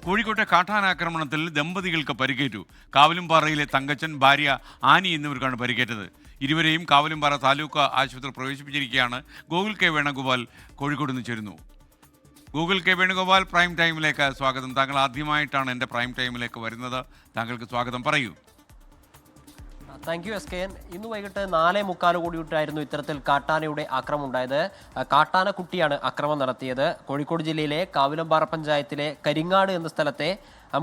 കോഴിക്കോട്ടെ കാട്ടാനാക്രമണത്തിൽ ദമ്പതികൾക്ക് പരിക്കേറ്റു. കാവലുംപാറയിലെ തങ്കച്ചൻ, ഭാര്യ ആനി എന്നിവർക്കാണ് പരിക്കേറ്റത്. ഇരുവരെയും കാവലുംപാറ താലൂക്ക് ആശുപത്രി പ്രവേശിപ്പിച്ചിരിക്കുകയാണ്. ഗോകുൽ കെ വേണുഗോപാൽ കോഴിക്കോട് നിന്ന് ചേരുന്നു. ഗൂഗിൾ കെ വേണുഗോപാൽ, പ്രൈം ടൈമിലേക്ക് സ്വാഗതം. താങ്കൾ ആദ്യമായിട്ടാണ് എൻ്റെ പ്രൈം ടൈമിലേക്ക് വരുന്നത്. താങ്കൾക്ക് സ്വാഗതം, പറയൂ. Thank you SKN. ഇന്ന് വൈകിട്ട് 4:45 കൂടിയിട്ടായിരുന്നു ഇത്തരത്തിൽ കാട്ടാനയുടെ ആക്രമണം ഉണ്ടായത്. കാട്ടാനക്കുട്ടിയാണ് ആക്രമണം നടത്തിയത്. കോഴിക്കോട് ജില്ലയിലെ കാവിലമ്പാറ പഞ്ചായത്തിലെ കരിങ്ങാട് എന്ന സ്ഥലത്തെ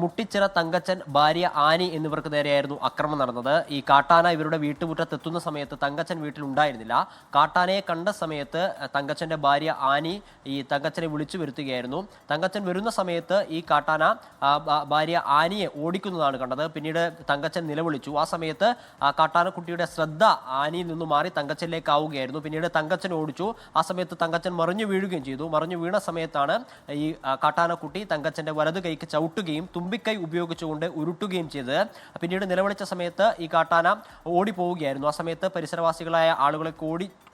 മുട്ടിച്ചിറ തങ്കച്ചൻ, ഭാര്യ ആനി എന്നിവർക്ക് നേരെയായിരുന്നു ആക്രമണം നടന്നത്. ഈ കാട്ടാന ഇവരുടെ വീട്ടുമുറ്റത്തെത്തുന്ന സമയത്ത് തങ്കച്ചൻ വീട്ടിലുണ്ടായിരുന്നില്ല. കാട്ടാനയെ കണ്ട സമയത്ത് തങ്കച്ചൻ്റെ ഭാര്യ ആനി ഈ തങ്കച്ചനെ വിളിച്ചു വരുത്തുകയായിരുന്നു. തങ്കച്ചൻ വരുന്ന സമയത്ത് ഈ കാട്ടാന ഭാര്യ ആനിയെ ഓടിക്കുന്നതാണ് കണ്ടത്. പിന്നീട് തങ്കച്ചൻ നിലവിളിച്ചു. ആ സമയത്ത് കാട്ടാനക്കുട്ടിയുടെ ശ്രദ്ധ ആനിയിൽ നിന്ന് മാറി തങ്കച്ചനിലേക്ക് ആവുകയായിരുന്നു. പിന്നീട് തങ്കച്ചൻ ഓടിച്ചു. ആ സമയത്ത് തങ്കച്ചൻ മറിഞ്ഞു വീഴുകയും ചെയ്തു. മറിഞ്ഞു വീണ സമയത്താണ് ഈ കാട്ടാനക്കുട്ടി തങ്കച്ചൻ്റെ വലത് കൈക്ക് ചവിട്ടുകയും തുമ്പിക്കൈ ഉപയോഗിച്ചുകൊണ്ട് ഉരുട്ടുകയും ചെയ്തത്. പിന്നീട് നിലവിളിച്ച സമയത്ത് ഈ കാട്ടാന ഓടിപ്പോവുകയായിരുന്നു. ആ സമയത്ത് പരിസരവാസികളായ ആളുകളെ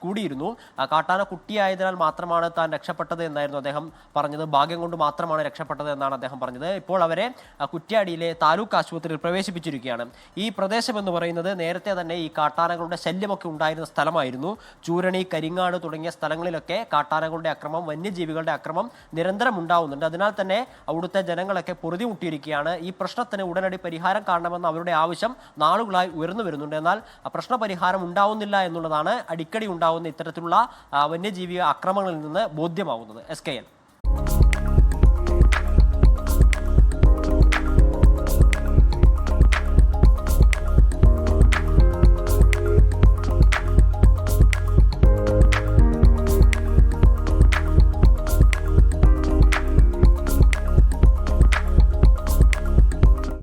കൂടിയിരുന്നു. കാട്ടാന കുട്ടിയായതിനാൽ മാത്രമാണ് താൻ രക്ഷപ്പെട്ടത് എന്നായിരുന്നു അദ്ദേഹം പറഞ്ഞത്. ഭാഗ്യം കൊണ്ട് മാത്രമാണ് രക്ഷപ്പെട്ടത് എന്നാണ് അദ്ദേഹം പറഞ്ഞത്. ഇപ്പോൾ അവരെ കുറ്റ്യാടിയിലെ താലൂക്ക് ആശുപത്രിയിൽ പ്രവേശിപ്പിച്ചിരിക്കുകയാണ്. ഈ പ്രദേശം എന്ന് പറയുന്നത് നേരത്തെ തന്നെ ഈ കാട്ടാനകളുടെ ശല്യമൊക്കെ ഉണ്ടായിരുന്ന സ്ഥലമായിരുന്നു. ചൂരണി, കരിങ്ങാട് തുടങ്ങിയ സ്ഥലങ്ങളിലൊക്കെ കാട്ടാനകളുടെ അക്രമം, വന്യജീവികളുടെ അക്രമം നിരന്തരം ഉണ്ടാവുന്നുണ്ട്. അതിനാൽ തന്നെ അവിടുത്തെ ജനങ്ങളൊക്കെ പൊറുതിമുട്ടിയിരിക്കുകയാണ്. ഈ പ്രശ്നത്തിന് ഉടനടി പരിഹാരം കാണണമെന്ന അവരുടെ ആവശ്യം നാളുകളായി ഉയർന്നു വരുന്നുണ്ട്. എന്നാൽ പ്രശ്നപരിഹാരം ഉണ്ടാവുന്നില്ല എന്നുള്ളതാണ് അടിക്കടി ഉണ്ടാവുന്ന ഇത്തരത്തിലുള്ള വന്യജീവി ആക്രമണങ്ങളിൽ നിന്ന് ബോധ്യമാവുന്നത്. SKN.